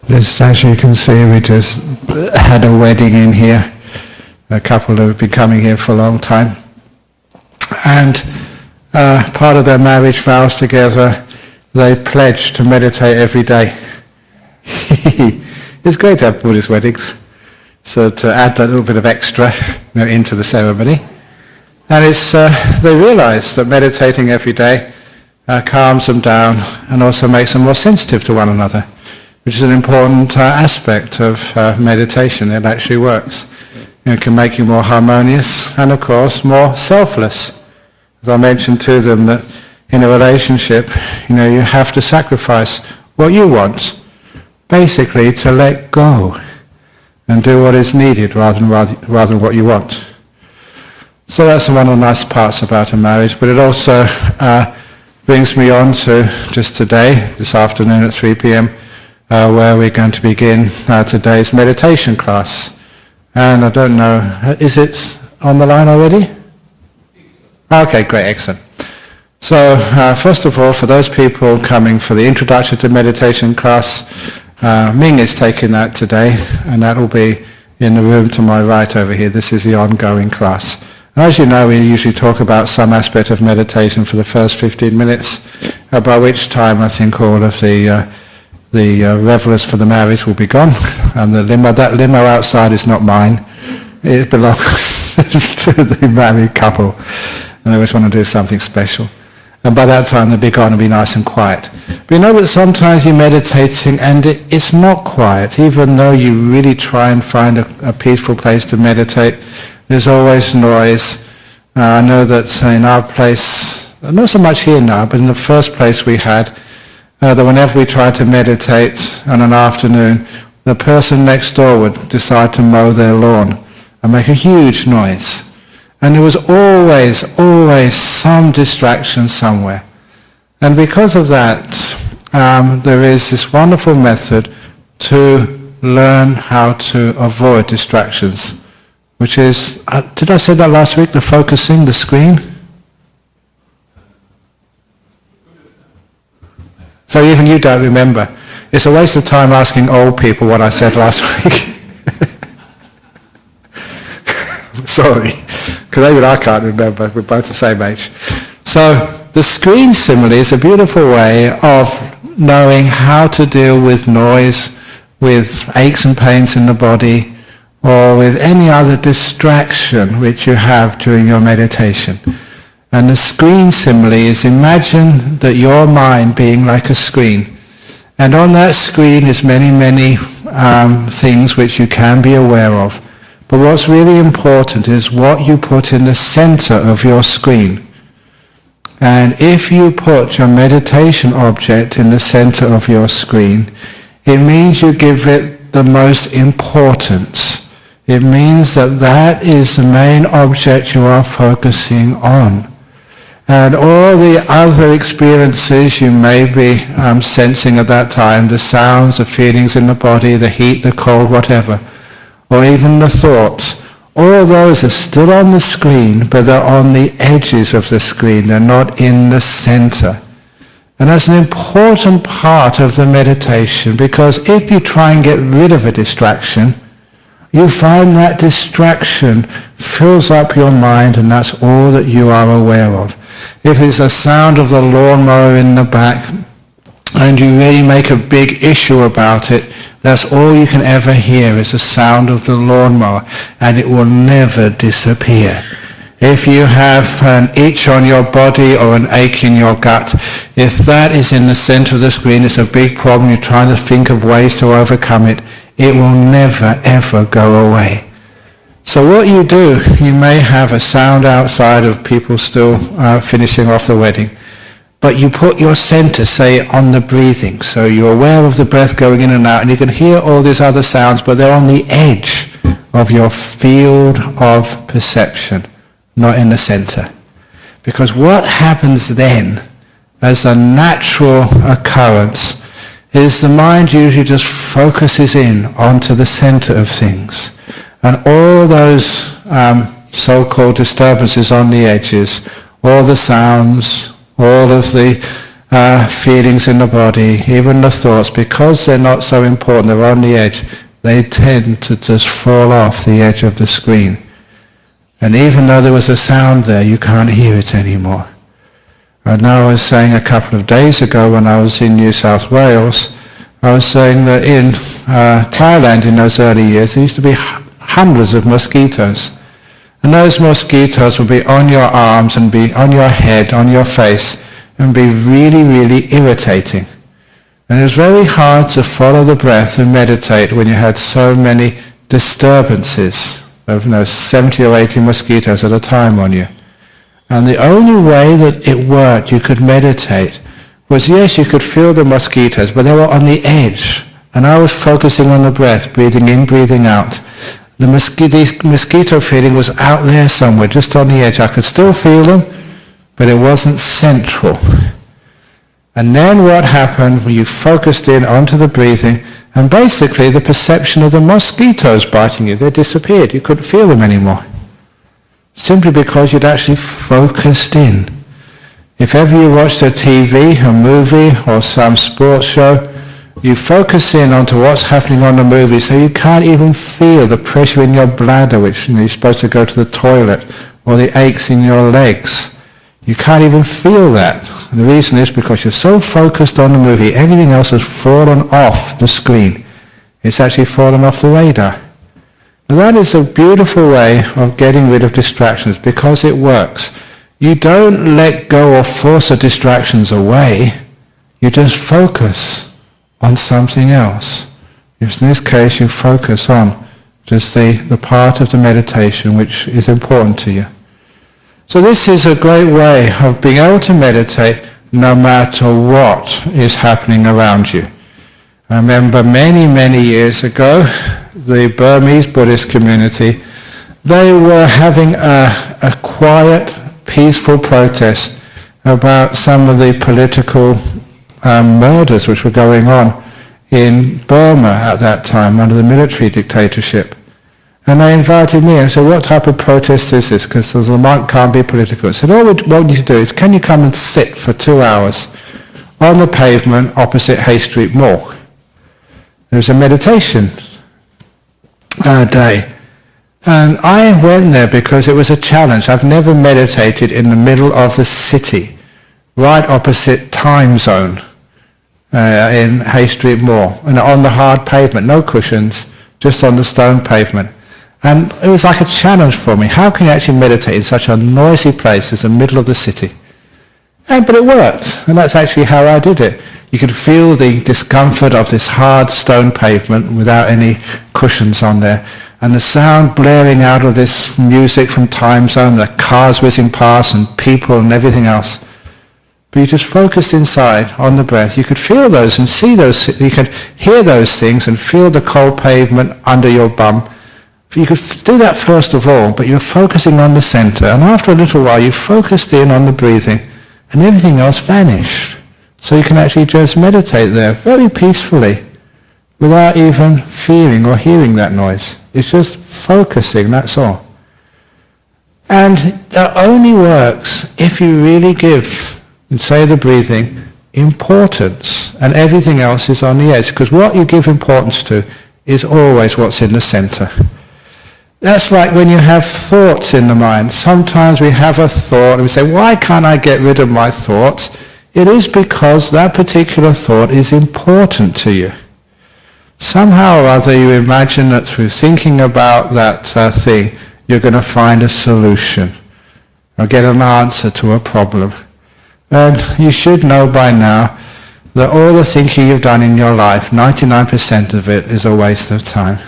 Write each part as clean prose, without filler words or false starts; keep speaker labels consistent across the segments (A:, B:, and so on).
A: Just as you can see, we just had a wedding in here. A couple who have been coming here for a long time. And part of their marriage vows together, they pledged to meditate every day. It's great to have Buddhist weddings. So to add that little bit of extra into the ceremony. And it's they realize that meditating every day calms them down and also makes them more sensitive to one another, which is an important aspect of meditation. It actually works. It can make you more harmonious and, of course, more selfless. As I mentioned to them that in a relationship, you have to sacrifice what you want, basically to let go and do what is needed rather than what you want. So that's one of the nice parts about a marriage, but it also brings me on to just today, this afternoon at 3 p.m, where we're going to begin today's meditation class. And I don't know, is it on the line already? Okay, great, excellent. So first of all, for those people coming for the Introduction to Meditation class, Ming is taking that today, and that will be in the room to my right over here. This is the ongoing class. And as you know, we usually talk about some aspect of meditation for the first 15 minutes, by which time I think all of the revelers for the marriage will be gone, and that limo outside is not mine. It belongs to the married couple, and they always want to do something special. And by that time they'll be gone and be nice and quiet. But you know that sometimes you're meditating and it's not quiet, even though you really try and find a peaceful place to meditate. There's always noise. I know that in our place, not so much here now, but in the first place we had, that whenever we tried to meditate on an afternoon, the person next door would decide to mow their lawn and make a huge noise. And there was always some distraction somewhere. And because of that, there is this wonderful method to learn how to avoid distractions, which is, did I say that last week, the focusing, the screen? So even you don't remember. It's a waste of time asking old people what I said last week. Sorry, because even I can't remember. We're both the same age. So the screen simile is a beautiful way of knowing how to deal with noise, with aches and pains in the body, or with any other distraction which you have during your meditation. And the screen simile is, imagine that your mind being like a screen. And on that screen is many things which you can be aware of. But what's really important is what you put in the center of your screen. And if you put your meditation object in the center of your screen, it means you give it the most importance. It means that that is the main object you are focusing on. And all the other experiences you may be sensing at that time, the sounds, the feelings in the body, the heat, the cold, whatever, or even the thoughts, all those are still on the screen, but they're on the edges of the screen. They're not in the center. And that's an important part of the meditation, because if you try and get rid of a distraction, you find that distraction fills up your mind, and that's all that you are aware of. If it's a sound of the lawnmower in the back, and you really make a big issue about it, that's all you can ever hear is the sound of the lawnmower, and it will never disappear. If you have an itch on your body or an ache in your gut, if that is in the center of the screen, it's a big problem, you're trying to think of ways to overcome it, it will never ever go away. So what you do, you may have a sound outside of people still finishing off the wedding, but you put your center, say, on the breathing. So you're aware of the breath going in and out, and you can hear all these other sounds, but they're on the edge of your field of perception, not in the center. Because what happens then, as a natural occurrence, is the mind usually just focuses in onto the center of things. And all those so-called disturbances on the edges, all the sounds, all of the feelings in the body, even the thoughts, because they're not so important, they're on the edge, they tend to just fall off the edge of the screen. And even though there was a sound there, you can't hear it anymore. I know I was saying a couple of days ago when I was in New South Wales, I was saying that in Thailand in those early years, there used to be hundreds of mosquitoes. And those mosquitoes would be on your arms and be on your head, on your face, and be really, really irritating. And it was very hard to follow the breath and meditate when you had so many disturbances of 70 or 80 mosquitoes at a time on you. And the only way that it worked, you could meditate, was yes, you could feel the mosquitoes, but they were on the edge. And I was focusing on the breath, breathing in, breathing out. The mosquito feeling was out there somewhere, just on the edge. I could still feel them, but it wasn't central. And then what happened when you focused in onto the breathing, and basically the perception of the mosquitoes biting you, they disappeared. You couldn't feel them anymore. Simply because you'd actually focused in. If ever you watched a TV, a movie, or some sports show, you focus in onto what's happening on the movie, so you can't even feel the pressure in your bladder, which you're supposed to go to the toilet, or the aches in your legs. You can't even feel that. And the reason is because you're so focused on the movie, everything else has fallen off the screen. It's actually fallen off the radar. Now that is a beautiful way of getting rid of distractions because it works. You don't let go or force the distractions away. You just focus on something else. In this case, you focus on just the part of the meditation which is important to you. So this is a great way of being able to meditate no matter what is happening around you. I remember many, many years ago, the Burmese Buddhist community, they were having a quiet, peaceful protest about some of the political murders which were going on in Burma at that time under the military dictatorship. And they invited me and said, what type of protest is this? Because the monk can't be political. I said, all we want you to do is, can you come and sit for 2 hours on the pavement opposite Hay Street Mall? There's a meditation day. And I went there because it was a challenge. I've never meditated in the middle of the city, right opposite time zone in Hay Street Mall, and on the hard pavement, no cushions, just on the stone pavement. And it was like a challenge for me. How can you actually meditate in such a noisy place as the middle of the city? But it worked, and that's actually how I did it. You could feel the discomfort of this hard stone pavement without any cushions on there, and the sound blaring out of this music from time zone, the cars whizzing past and people and everything else. But you just focused inside on the breath. You could feel those and see those, you could hear those things and feel the cold pavement under your bum. You could do that first of all, but you're focusing on the center, and after a little while you focused in on the breathing, and everything else vanished. So you can actually just meditate there very peacefully without even feeling or hearing that noise. It's just focusing, that's all. And that only works if you really give, and say the breathing, importance, and everything else is on the edge, because what you give importance to is always what's in the center. That's like when you have thoughts in the mind. Sometimes we have a thought and we say, why can't I get rid of my thoughts? It is because that particular thought is important to you. Somehow or other you imagine that through thinking about that thing, you're going to find a solution or get an answer to a problem. And you should know by now that all the thinking you've done in your life, 99% of it is a waste of time.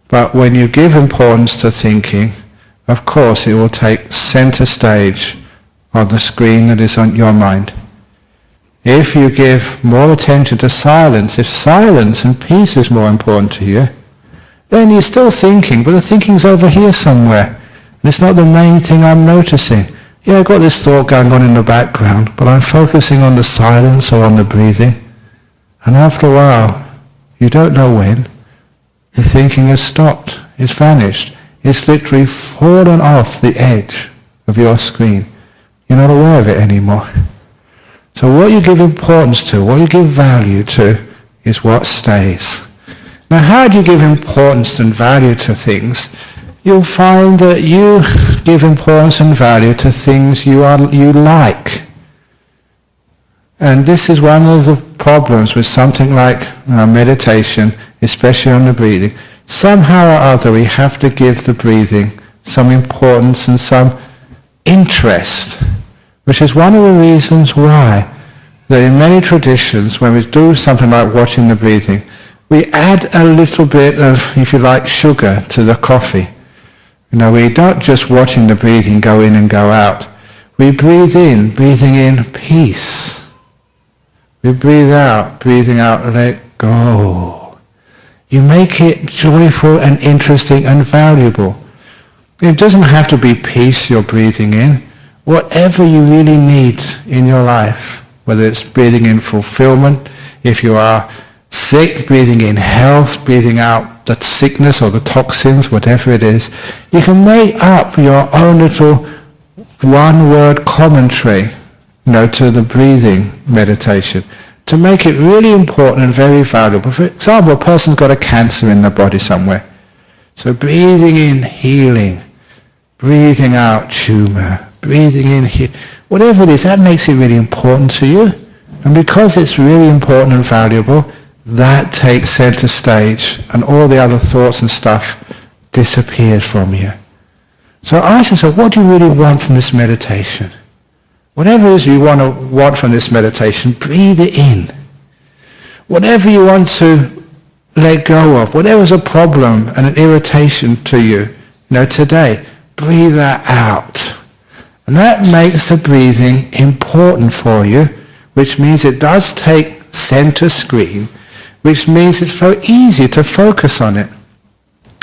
A: But when you give importance to thinking, of course it will take center stage on the screen that is on your mind. If you give more attention to silence, if silence and peace is more important to you, then you're still thinking, but the thinking's over here somewhere. And it's not the main thing I'm noticing. Yeah, I've got this thought going on in the background, but I'm focusing on the silence or on the breathing. And after a while, you don't know when, the thinking has stopped, it's vanished. It's literally fallen off the edge of your screen. You're not aware of it anymore. So what you give importance to, what you give value to, is what stays. Now how do you give importance and value to things? You'll find that you give importance and value to things you like. And this is one of the problems with something like meditation, especially on the breathing. Somehow or other we have to give the breathing some importance and some interest, which is one of the reasons why that in many traditions, when we do something like watching the breathing, we add a little bit of, if you like, sugar to the coffee. We don't just watching the breathing go in and go out. We breathe in, breathing in peace. We breathe out, breathing out, let go. You make it joyful and interesting and valuable. It doesn't have to be peace you're breathing in. Whatever you really need in your life, whether it's breathing in fulfillment, if you are sick, breathing in health, breathing out the sickness or the toxins, whatever it is, you can make up your own little one-word commentary, to the breathing meditation, to make it really important and very valuable. For example, a person's got a cancer in their body somewhere. So breathing in, healing. Breathing out, tumor. Breathing in, whatever it is, that makes it really important to you. And because it's really important and valuable, that takes center stage, and all the other thoughts and stuff disappears from you. So ask yourself, what do you really want from this meditation? Whatever it is you want from this meditation, breathe it in. Whatever you want to let go of, whatever's a problem and an irritation to you, today, breathe that out. And that makes the breathing important for you, which means it does take center screen, which means it's very easy to focus on it.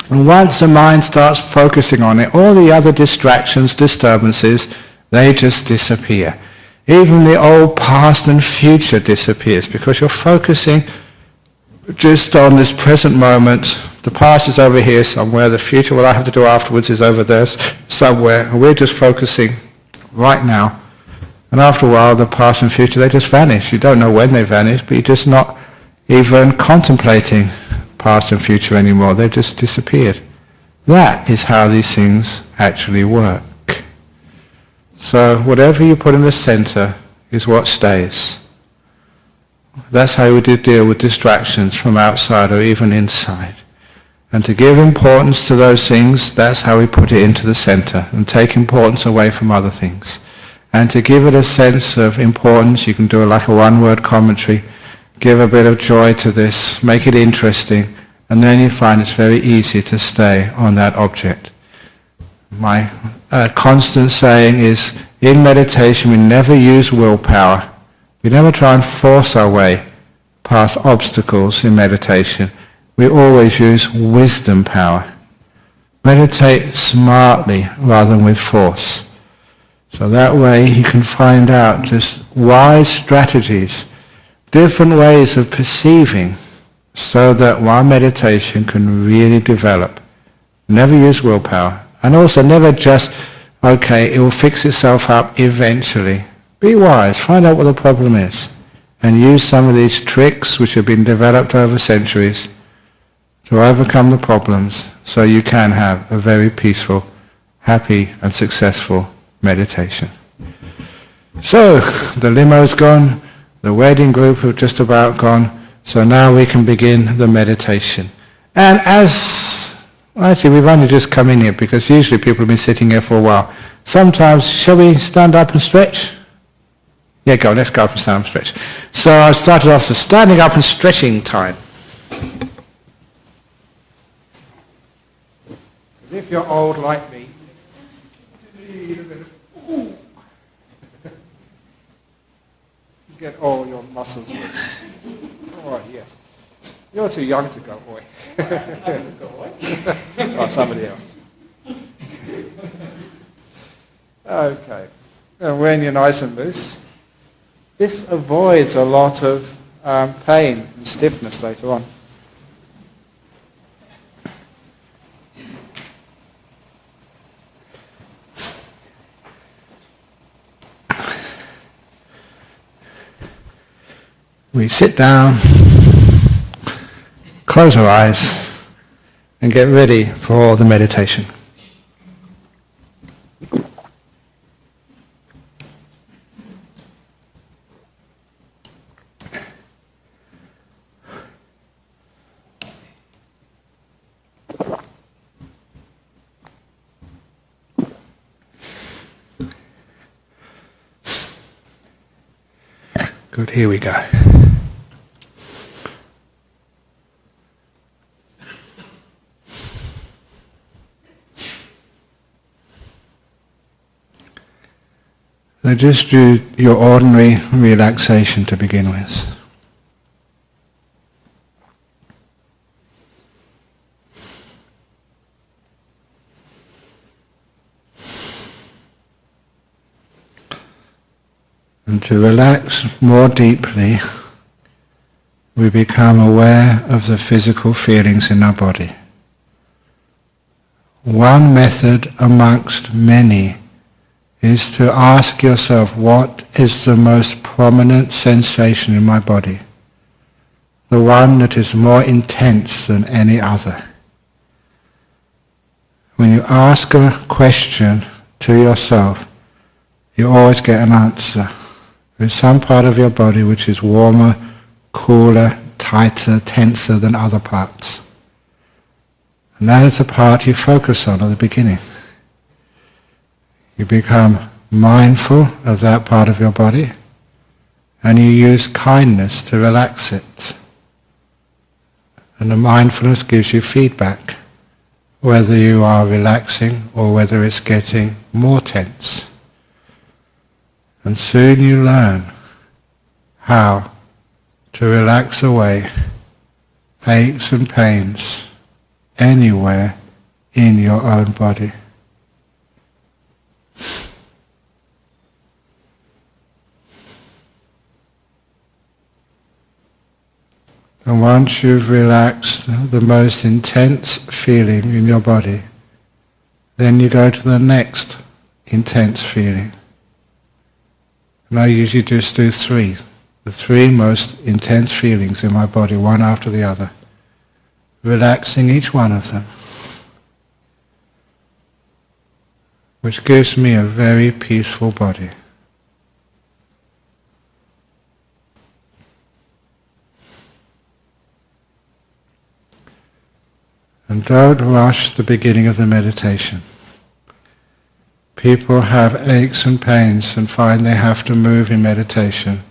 A: And once the mind starts focusing on it, all the other distractions, disturbances, they just disappear. Even the old past and future disappears because you're focusing just on this present moment. The past is over here somewhere. The future, what I have to do afterwards, is over there somewhere. And we're just focusing right now. And after a while, the past and future, they just vanish. You don't know when they vanish, but you're just not even contemplating past and future anymore. They've just disappeared. That is how these things actually work. So whatever you put in the center is what stays. That's how we deal with distractions from outside or even inside. And to give importance to those things, that's how we put it into the center and take importance away from other things. And to give it a sense of importance, you can do it like a one-word commentary, give a bit of joy to this, make it interesting, and then you find it's very easy to stay on that object. My constant saying is, in meditation we never use willpower. We never try and force our way past obstacles in meditation. We always use wisdom power. Meditate smartly rather than with force. So that way you can find out just wise strategies, different ways of perceiving, so that one meditation can really develop. Never use willpower. And also never just, okay, it will fix itself up eventually. Be wise, find out what the problem is, and use some of these tricks which have been developed over centuries to overcome the problems so you can have a very peaceful, happy and successful meditation. So, the limo's gone, the wedding group have just about gone, so now we can begin the meditation. And actually we've only just come in here because usually people have been sitting here for a while. Sometimes, shall we stand up and stretch? Yeah, let's go up and stand up and stretch. So I started off the standing up and stretching time. If you're old like me, you need a bit of, get all your muscles loose. All right, yes. You're too young to go, boy. Oh, somebody else. Okay. And when you're nice and loose, this avoids a lot of pain and stiffness later on. we sit down, close our eyes, and get ready for the meditation. Good, here we go. So just do your ordinary relaxation to begin with. And to relax more deeply, we become aware of the physical feelings in our body. One method amongst many is to ask yourself, what is the most prominent sensation in my body? The one that is more intense than any other. When you ask a question to yourself, you always get an answer. There's some part of your body which is warmer, cooler, tighter, tenser than other parts. And that is the part you focus on at the beginning. You become mindful of that part of your body, and you use kindness to relax it. And the mindfulness gives you feedback, whether you are relaxing or whether it's getting more tense. And soon you learn how to relax away aches and pains anywhere in your own body. And once you've relaxed the most intense feeling in your body, then you go to the next intense feeling. And I usually just do three. The three most intense feelings in my body, one after the other. Relaxing each one of them. Which gives me a very peaceful body. And don't rush the beginning of the meditation. People have aches and pains and find they have to move in meditation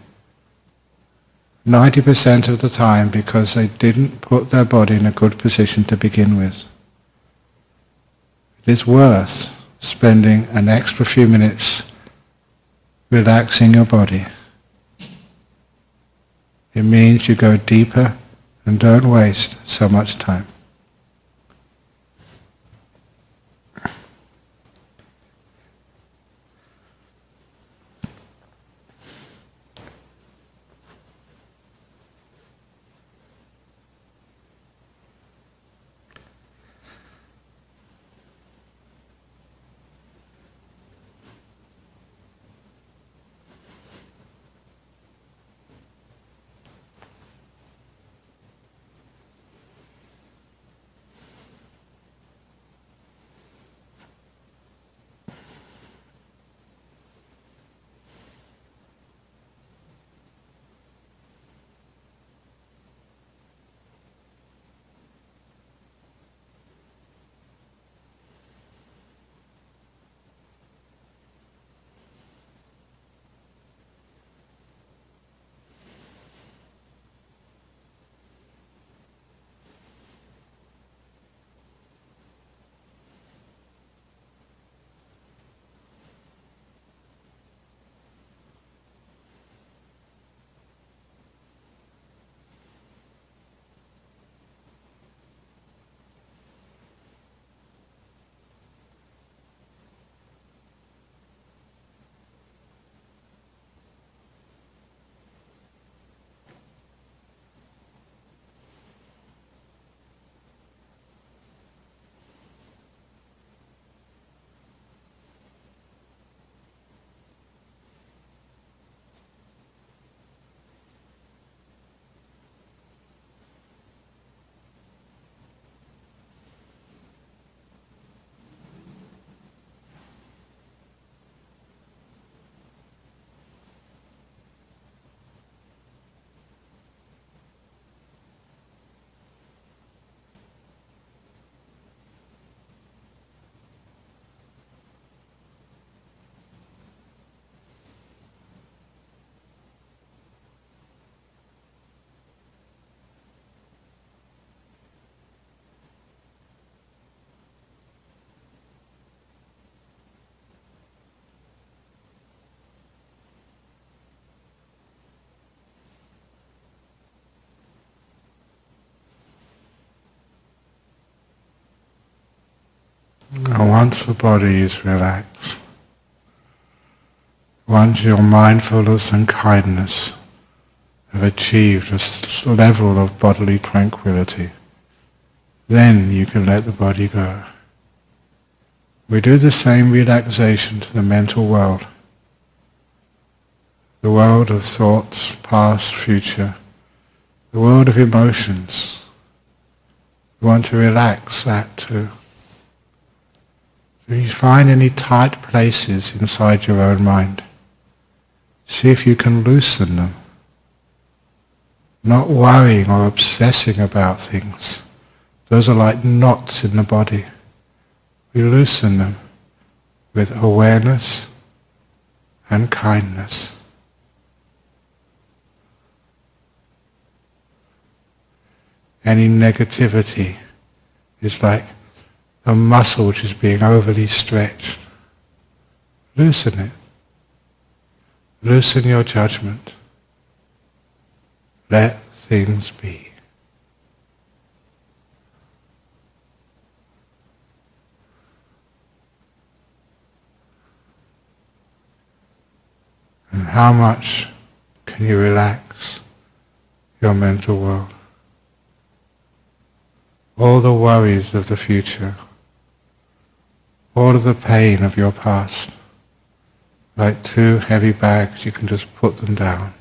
A: 90% of the time because they didn't put their body in a good position to begin with. It is worth spending an extra few minutes relaxing your body. It means you go deeper and don't waste so much time. And once the body is relaxed, once your mindfulness and kindness have achieved a level of bodily tranquility, then you can let the body go. We do the same relaxation to the mental world, the world of thoughts, past, future, the world of emotions. We want to relax that too. If you find any tight places inside your own mind, see if you can loosen them. Not worrying or obsessing about things. Those are like knots in the body. We loosen them with awareness and kindness. Any negativity is like a muscle which is being overly stretched. Loosen it. Loosen your judgment. Let things be. And how much can you relax your mental world? All the worries of the future, all of the pain of your past, like two heavy bags, you can just put them down.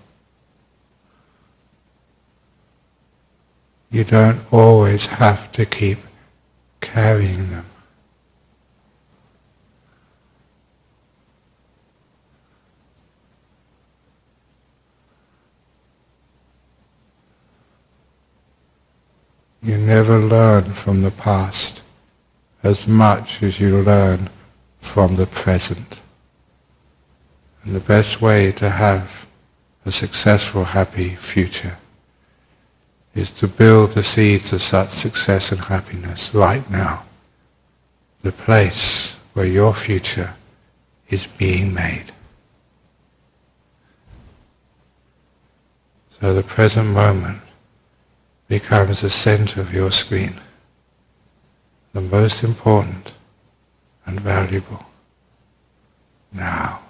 A: You don't always have to keep carrying them. You never learn from the past as much as you learn from the present. And the best way to have a successful, happy future is to build the seeds of such success and happiness right now, the place where your future is being made. So the present moment becomes the center of your screen, the most important and valuable. Now.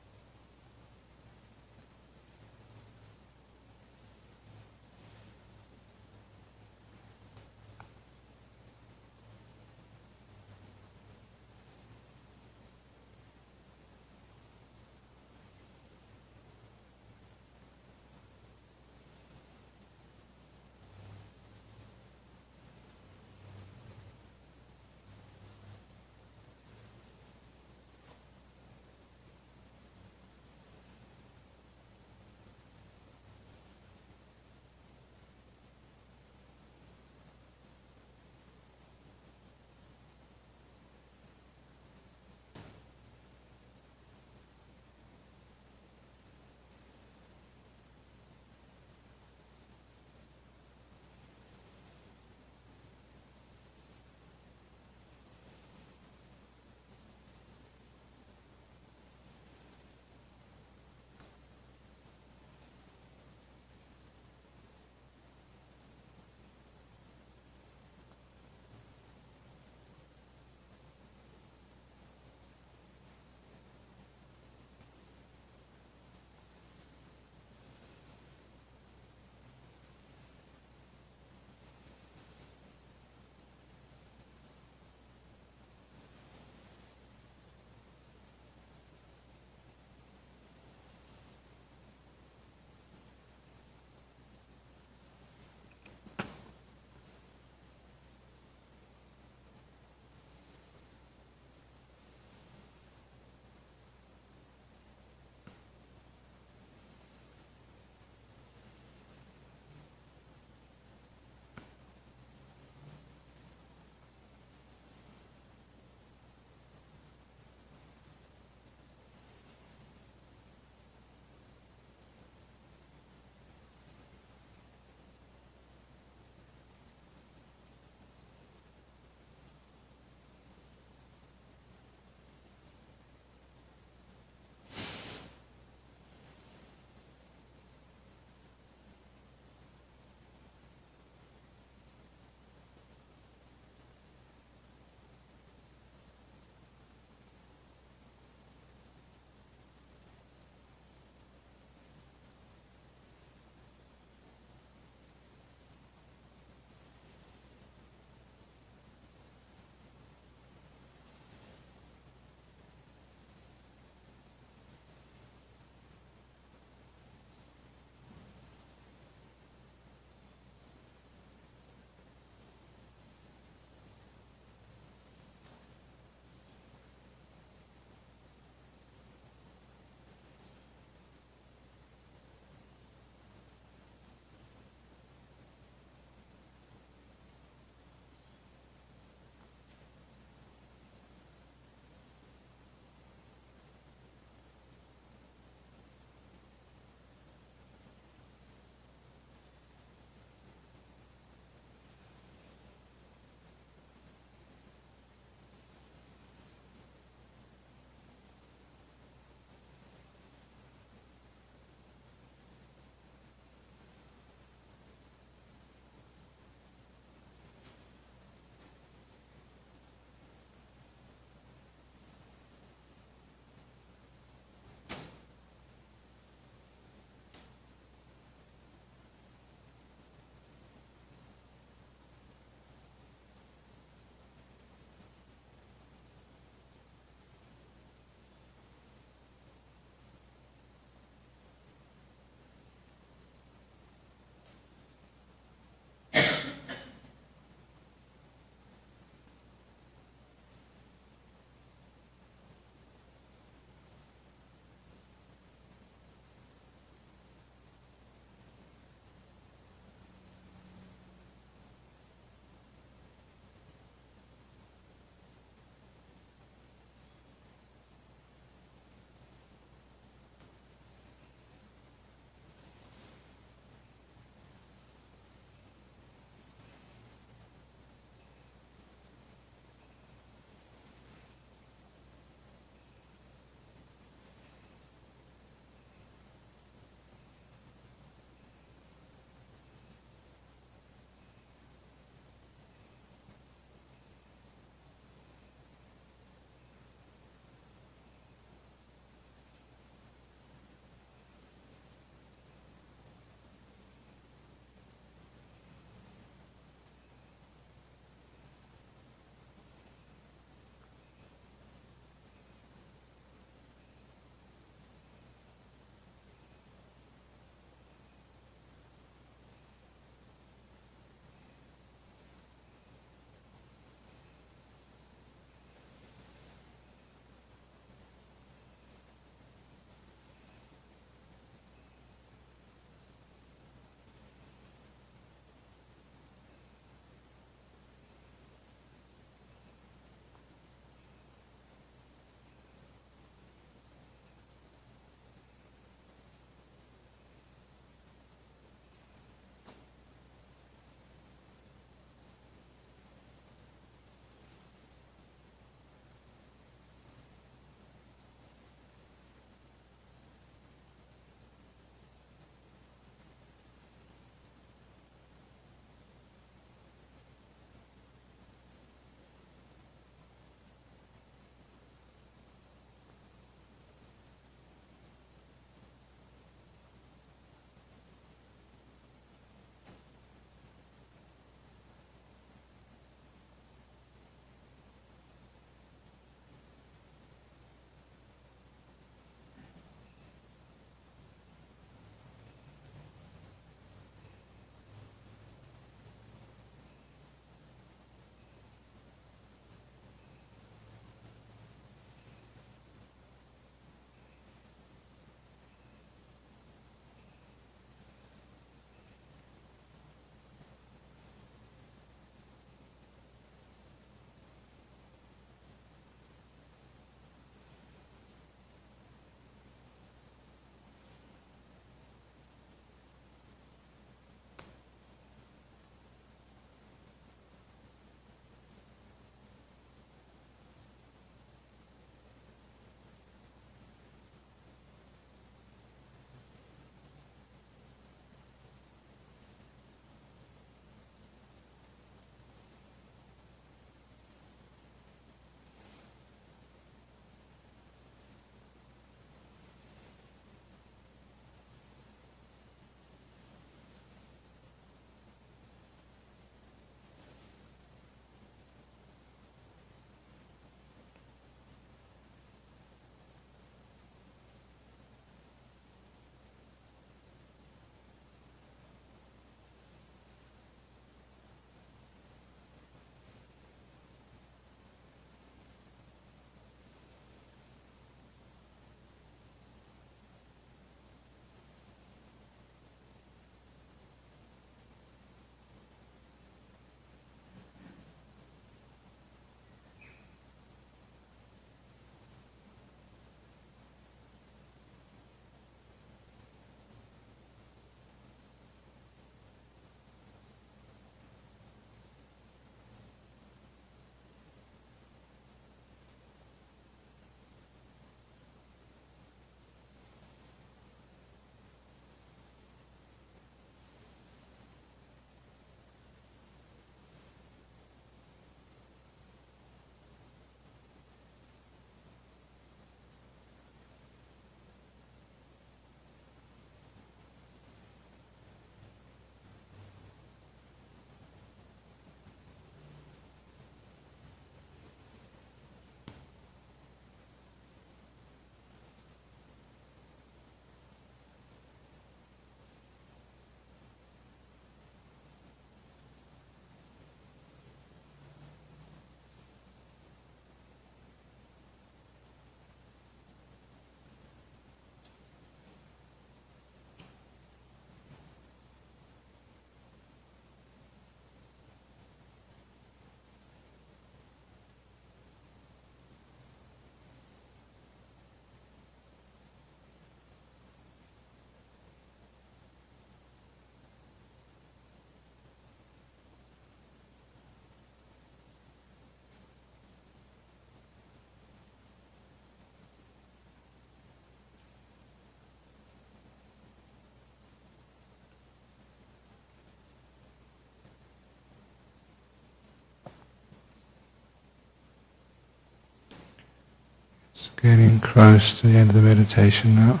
A: Getting close to the end of the meditation now.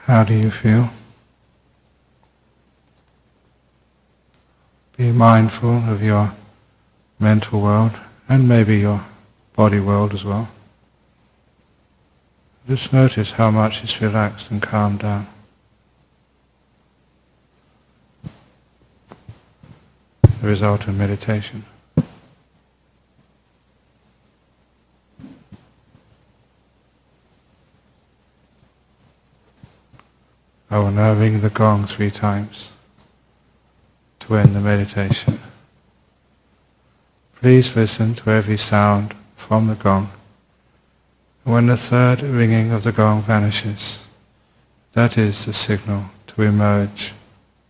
A: How do you feel? Be mindful of your mental world and maybe your body world as well. Just notice how much it's relaxed and calmed down. The result of meditation. I will now ring the gong 3 times to end the meditation. Please listen to every sound from the gong. And when the 3rd ringing of the gong vanishes, that is the signal to emerge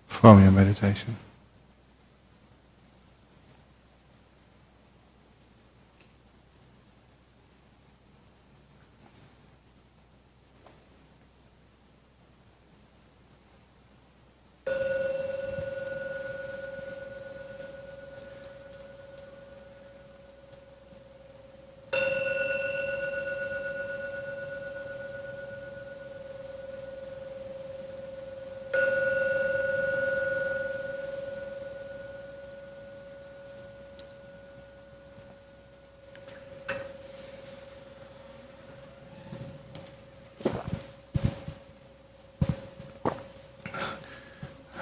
A: from your meditation.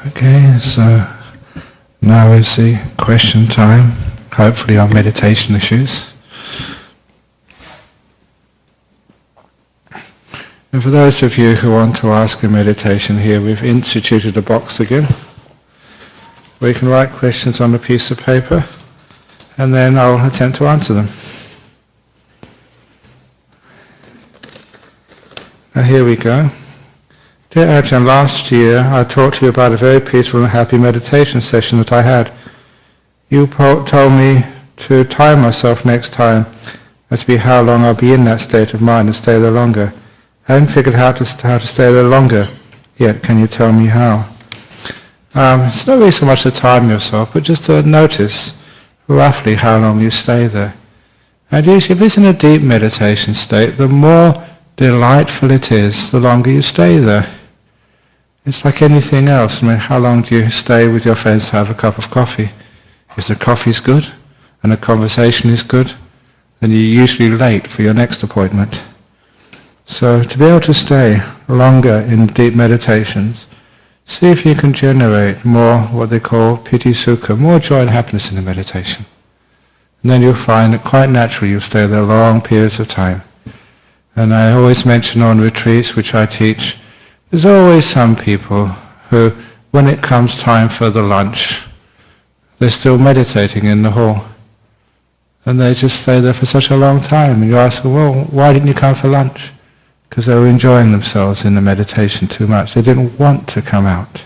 A: Okay, so now is the question time, hopefully on meditation issues. And for those of you who want to ask a meditation here, we've instituted a box again, where you can write questions on a piece of paper, and then I'll attempt to answer them. Now here we go. Dear Ajahn, last year I talked to you about a very peaceful and happy meditation session that I had. You told me to time myself next time as to be how long I'll be in that state of mind and stay there longer. I haven't figured out how to stay there longer yet. Can you tell me how? It's not really so much to time yourself, but just to notice roughly how long you stay there. And usually if it's in a deep meditation state, the more delightful it is, the longer you stay there. It's like anything else. I mean, how long do you stay with your friends to have a cup of coffee? If the coffee's good and the conversation is good, then you're usually late for your next appointment. So to be able to stay longer in deep meditations, see if you can generate more what they call piti sukha, more joy and happiness in the meditation. And then you'll find that quite naturally you'll stay there long periods of time. And I always mention on retreats which I teach, there's always some people who, when it comes time for the lunch, they're still meditating in the hall. And they just stay there for such a long time. And you ask, well, why didn't you come for lunch? Because they were enjoying themselves in the meditation too much. They didn't want to come out.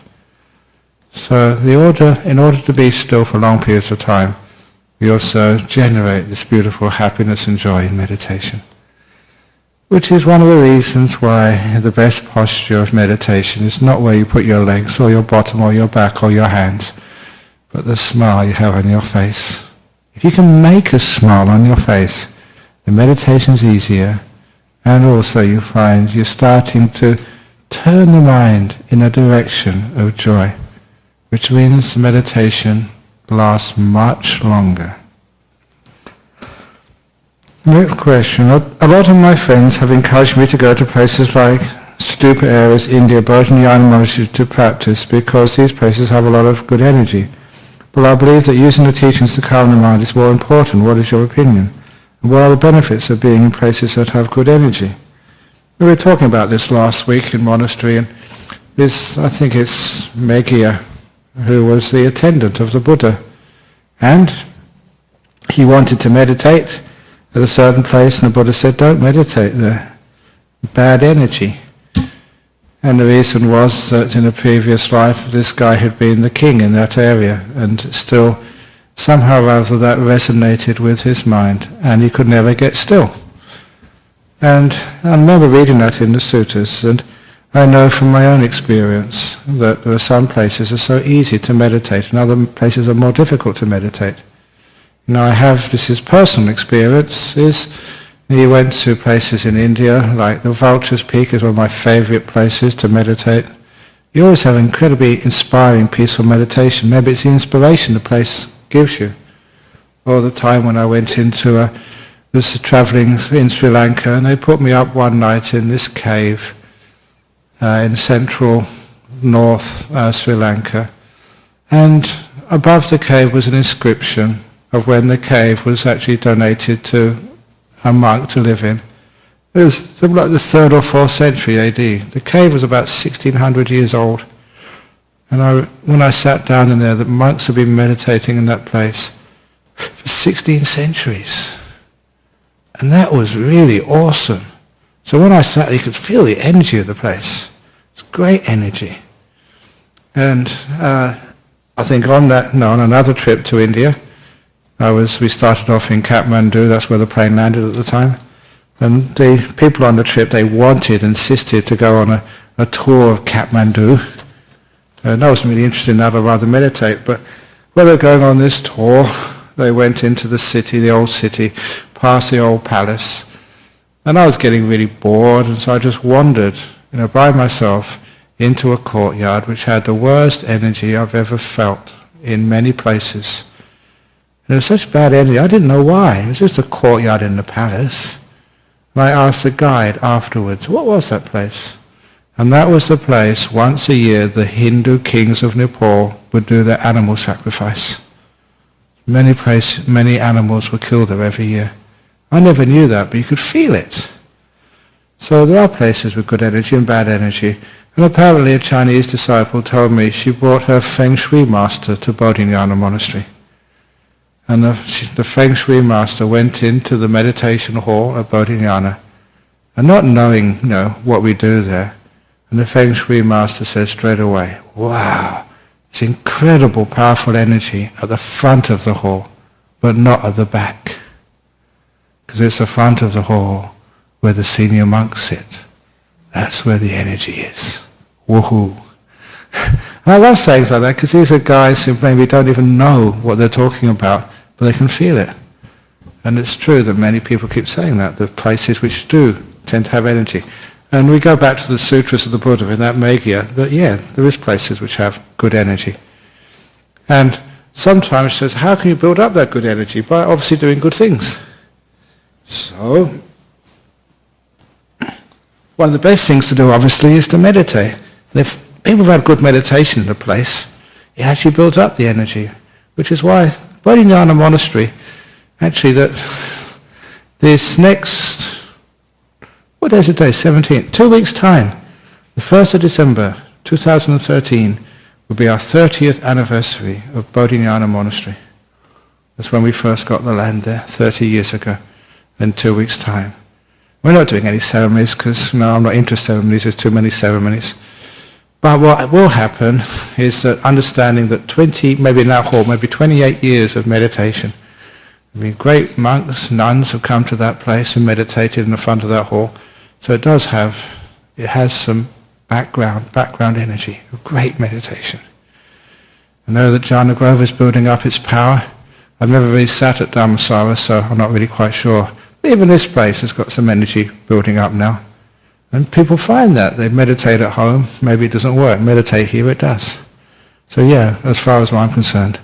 A: So in order to be still for long periods of time, we also generate this beautiful happiness and joy in meditation. Which is one of the reasons why the best posture of meditation is not where you put your legs or your bottom or your back or your hands, but the smile you have on your face. If you can make a smile on your face, the meditation's easier, and also you find you're starting to turn the mind in a direction of joy, which means the meditation lasts much longer. Next question. A lot of my friends have encouraged me to go to places like Stupa areas, India, Bodhinyana monasteries to practice because these places have a lot of good energy. But I believe that using the teachings to calm the mind is more important. What is your opinion? And what are the benefits of being in places that have good energy? We were talking about this last week in monastery, and I think it's Meghiya, who was the attendant of the Buddha. And he wanted to meditate at a certain place, and the Buddha said, don't meditate there. Bad energy. And the reason was that in a previous life, this guy had been the king in that area, and still, somehow or other, that resonated with his mind, and he could never get still. And I remember reading that in the suttas, and I know from my own experience that there are some places that are so easy to meditate, and other places are more difficult to meditate. Now this is personal experience, is He went to places in India, like the Vulture's Peak is one of my favorite places to meditate. You always have incredibly inspiring, peaceful meditation. Maybe it's the inspiration the place gives you. Or the time when I went into was traveling in Sri Lanka, and they put me up one night in this cave in central north Sri Lanka. And above the cave was an inscription of when the cave was actually donated to a monk to live in. It was something like the 3rd or 4th century AD. The cave was about 1600 years old. And when I sat down in there, the monks had been meditating in that place for 16 centuries. And that was really awesome. So when I sat there, you could feel the energy of the place. It's great energy. And I think on another trip to India, we started off in Kathmandu, that's where the plane landed at the time. And the people on the trip, they insisted to go on a tour of Kathmandu. And I wasn't really interested in that, I'd rather meditate. But while they were going on this tour, they went into the city, the old city, past the old palace. And I was getting really bored, and so I just wandered, by myself into a courtyard which had the worst energy I've ever felt in many places. And it was such bad energy, I didn't know why. It was just a courtyard in the palace. And I asked the guide afterwards, what was that place? And that was the place, once a year, the Hindu kings of Nepal would do their animal sacrifice. Many animals were killed there every year. I never knew that, but you could feel it. So there are places with good energy and bad energy. And apparently a Chinese disciple told me she brought her Feng Shui master to Bodhinyana monastery. And the Feng Shui master went into the meditation hall at Bodhinyana, and not knowing, what we do there. And the Feng Shui master said straight away, wow, it's incredible, powerful energy at the front of the hall, but not at the back. Because it's the front of the hall where the senior monks sit. That's where the energy is. Woohoo. And I love sayings like that because these are guys who maybe don't even know what they're talking about, but they can feel it. And it's true that many people keep saying that, the places which do tend to have energy. And we go back to the sutras of the Buddha in that Megha, that there is places which have good energy. And sometimes it says, how can you build up that good energy? By obviously doing good things. So, one of the best things to do, obviously, is to meditate. And if people have had good meditation in a place, it actually builds up the energy, which is why Bodhinyana Monastery, actually, that this next, what day is it today? 17th, 2 weeks' time, the 1st of December 2013, will be our 30th anniversary of Bodhinyana Monastery. That's when we first got the land there, 30 years ago, in 2 weeks' time. We're not doing any ceremonies because, I'm not into ceremonies, there's too many ceremonies. But what will happen is that understanding that maybe in that hall, maybe 28 years of meditation. Great monks, nuns have come to that place and meditated in the front of that hall. So it has some background energy of great meditation. I know that Jhana Grove is building up its power. I've never really sat at Dhammasara, so I'm not really quite sure. Even this place has got some energy building up now. And people find that. They meditate at home. Maybe it doesn't work. Meditate here, it does. So as far as I'm concerned,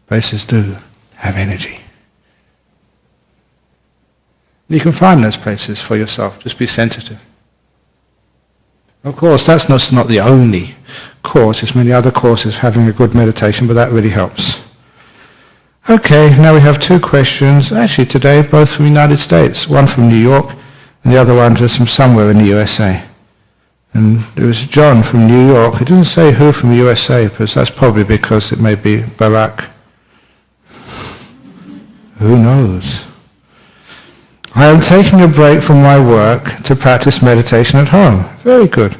A: places do have energy. You can find those places for yourself. Just be sensitive. Of course, that's not the only course. There's many other courses having a good meditation, but that really helps. Okay, now we have 2 questions, actually today, both from the United States. One from New York, and the other one just from somewhere in the USA. And it was John from New York. It doesn't say who from the USA, but that's probably because it may be Barack. Who knows? I am taking a break from my work to practice meditation at home. Very good.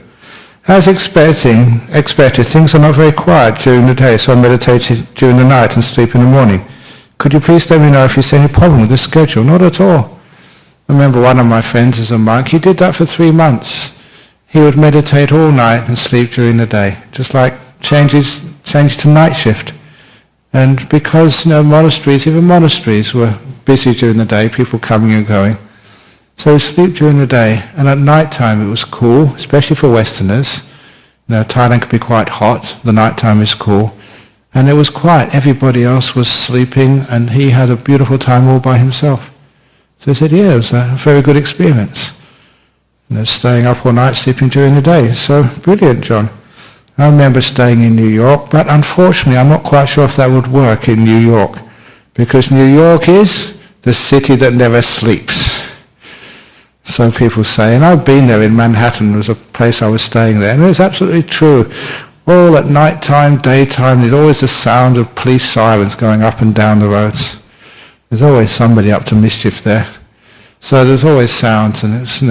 A: As expected, things are not very quiet during the day, so I meditate during the night and sleep in the morning. Could you please let me know if you see any problem with this schedule? Not at all. I remember one of my friends is a monk. He did that for 3 months. He would meditate all night and sleep during the day, just like change to night shift. And because even monasteries were busy during the day, people coming and going, So we sleep during the day, and at night time it was cool, especially for Westerners. Thailand could be quite hot, the night time is cool. And it was quiet, everybody else was sleeping, and he had a beautiful time all by himself. So he said, yeah, it was a very good experience. Staying up all night, sleeping during the day. So, brilliant, John. I remember staying in New York, but unfortunately I'm not quite sure if that would work in New York, because New York is the city that never sleeps. So people say, and I've been there in Manhattan, there was a place I was staying there, and it's absolutely true. All at night time, daytime, there's always the sound of police sirens going up and down the roads. There's always somebody up to mischief there. So there's always sounds, and it's,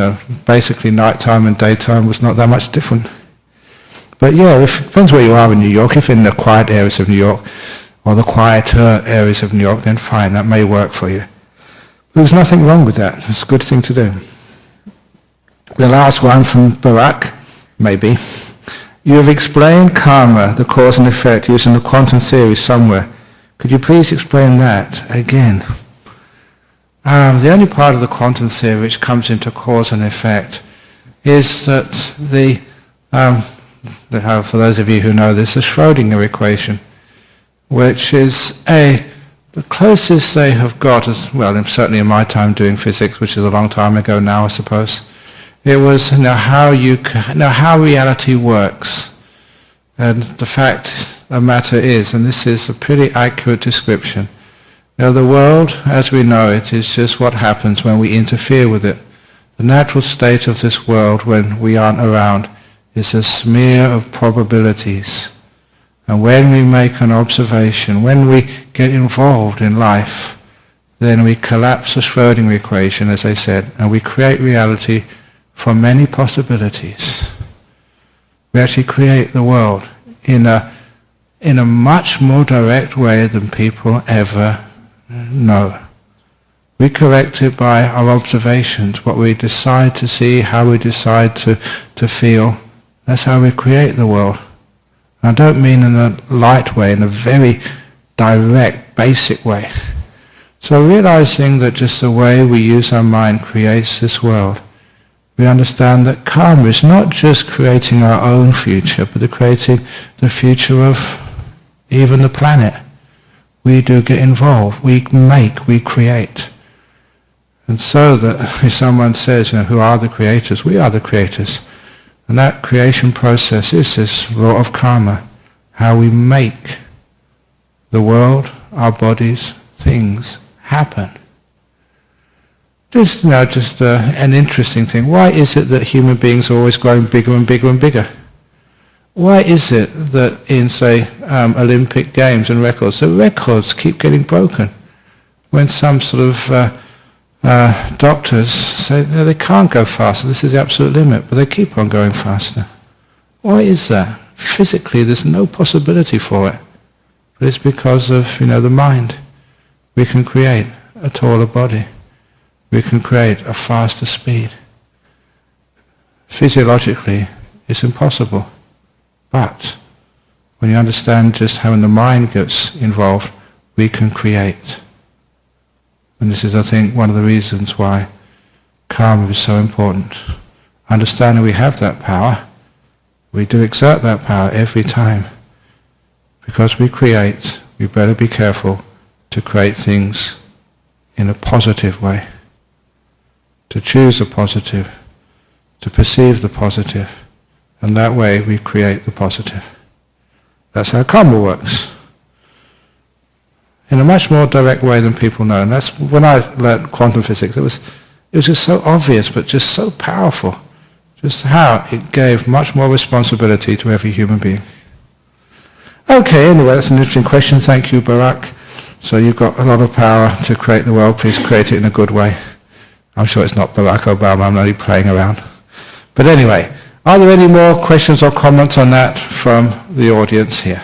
A: basically nighttime and daytime was not that much different. But yeah, it depends where you are in New York. If in the quiet areas of New York, or the quieter areas of New York, then fine, that may work for you. There's nothing wrong with that. It's a good thing to do. The last one from Barak, maybe. You have explained karma, the cause and effect, using the quantum theory somewhere. Could you please explain that again? The only part of the quantum theory which comes into cause and effect is that for those of you who know this, the Schrödinger equation, which is the closest they have got, as well, certainly in my time doing physics, which is a long time ago now, I suppose. It was how reality works, and the fact of matter is, and this is a pretty accurate description. The world, as we know it, is just what happens when we interfere with it. The natural state of this world when we aren't around is a smear of probabilities. And when we make an observation, when we get involved in life, then we collapse the Schrödinger equation, as I said, and we create reality from many possibilities. We actually create the world in a much more direct way than people ever know. We correct it by our observations, what we decide to see, how we decide to feel. That's how we create the world. And I don't mean in a light way, in a very direct, basic way. So realizing that just the way we use our mind creates this world, we understand that karma is not just creating our own future, but creating the future of even the planet. We do get involved. We make, we create. And so that if someone says, who are the creators? We are the creators. And that creation process is this law of karma, how we make the world, our bodies, things happen. Just an interesting thing. Why is it that human beings are always growing bigger and bigger and bigger? Why is it that in, say, Olympic Games and records, the records keep getting broken? When some sort of doctors say they can't go faster, this is the absolute limit, but they keep on going faster. Why is that? Physically, there's no possibility for it. But it's because of, the mind. We can create a taller body. We can create a faster speed. Physiologically, it's impossible. But when you understand just how the mind gets involved, we can create. And this is, I think, one of the reasons why karma is so important. Understanding we have that power, we do exert that power every time. Because we create, we better be careful to create things in a positive way. To choose the positive, to perceive the positive, and that way we create the positive. That's how karma works. In a much more direct way than people know. And that's when I learned quantum physics, it was just so obvious, but just so powerful. Just how it gave much more responsibility to every human being. Okay, anyway, that's an interesting question. Thank you, Barak. So you've got a lot of power to create the world. Please create it in a good way. I'm sure it's not Barack Obama. I'm only playing around. But anyway, are there any more questions or comments on that from the audience here?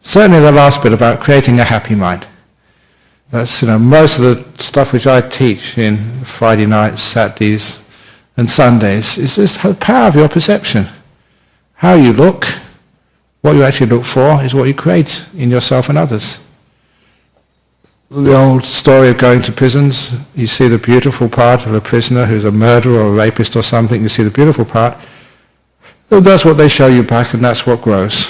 A: Certainly the last bit about creating a happy mind. That's, most of the stuff which I teach in Friday nights, Saturdays and Sundays is just the power of your perception. How you look, what you actually look for is what you create in yourself and others. the old story of going to prisons. You see the beautiful part of a prisoner who's a murderer or a rapist or something. You see the beautiful part. And that's what they show you back, and that's what grows.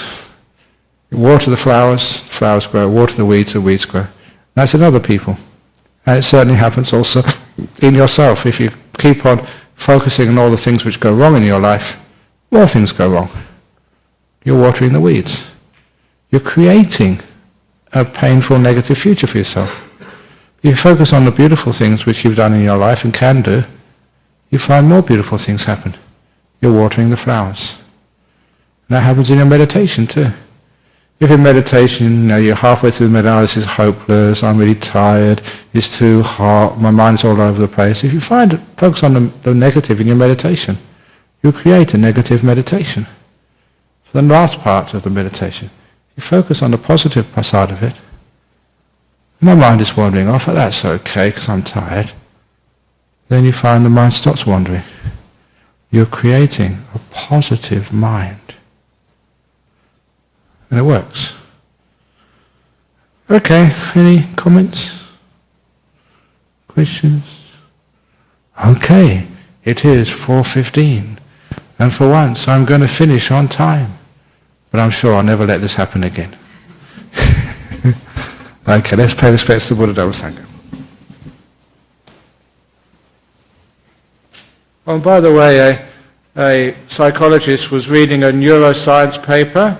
A: You water the flowers grow. Water the weeds grow. That's in other people. And it certainly happens also in yourself. If you keep on focusing on all the things which go wrong in your life, more things go wrong. You're watering the weeds. You're creating a painful, negative future for yourself. If you focus on the beautiful things which you've done in your life and can do, you find more beautiful things happen. You're watering the flowers. And that happens in your meditation too. If in meditation, you're halfway through the meditation, this is hopeless, I'm really tired, it's too hot, my mind's all over the place. If you focus on the negative in your meditation, you create a negative meditation. For the last part of the meditation, you focus on the positive side of it. My mind is wandering off, but that's okay because I'm tired. Then you find the mind stops wandering. You're creating a positive mind. And it works. Okay, any comments? Questions? Okay, it is 4:15. And for once I'm going to finish on time. But I'm sure I'll never let this happen again. Okay, let's pay respects to Buddha, Dhamma, Sangha. Oh, and by the way, a psychologist was reading a neuroscience paper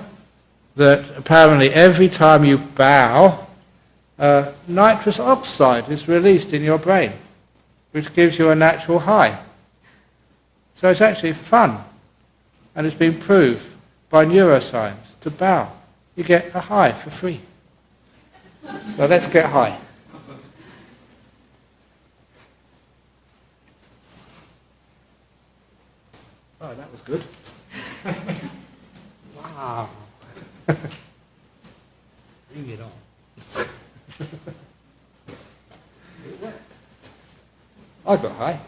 A: that apparently every time you bow, nitrous oxide is released in your brain, which gives you a natural high. So it's actually fun, and it's been proved by neuroscience to bow. You get a high for free. So let's get high. Oh, that was good. Wow. Bring it on. I got high.